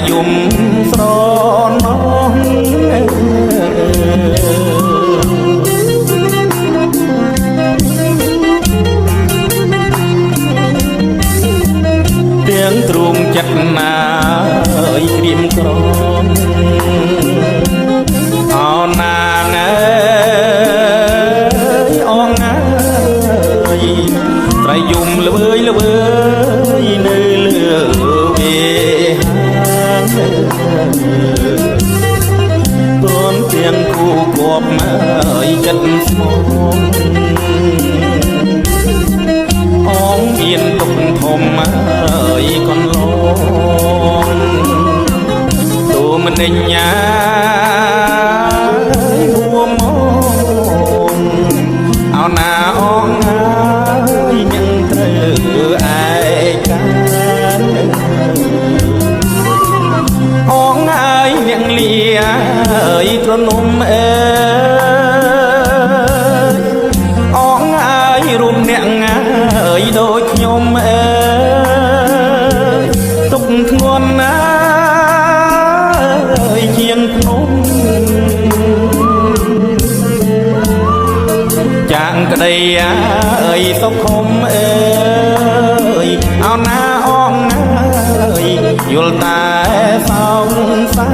យំស្រណងទាំងទ្រូងចិត្តណាយក្រៀមក្រំអោណាងអើយអងអើយត្រៃយំល្វើយល្វើយនៅលើវាហាងតួនទាំងគូគប់មកចិត្តស្មងអងមានទុកធំហើយកន្លងទូមិនដេញញាហួមងអោណាអងហើយនឹងត្រូវឯកាអងហើយនឹងលាហើយត្រនំអើយអងហើយរូបអ្នកអើយដូចខ្ញុំអើយទុកធ្ងន់ណាអើយជាងភ្នំចាងក្តីអើយសុខំអើយអោណាអងអើយយល់តែសោកសៅ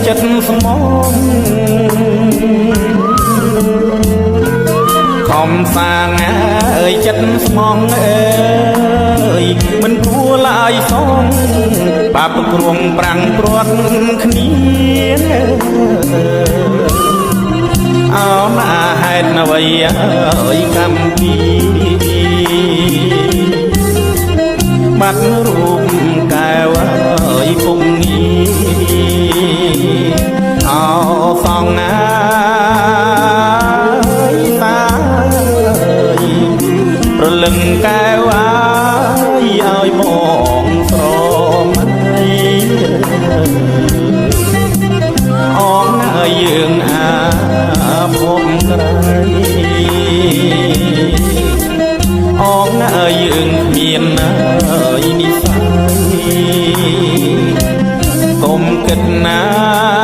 ចិត្តស្មងខំសាងអើយចិត្តស្មងអើយមិនគួរឡើយសងបាបគ្រងប្រាំងព្រាត់គ្នាអោណាហេតុអ្វីអើយកម្មពីបាត់រូបកែវអើយពុំងាអោសងណាយតាយប្រលឹងកែវអើយឲ្យបងស្រមអីអងឲ្យយើងអាភពក្រៃអងឲ្យយើងមាននិស័យកុំគិតណា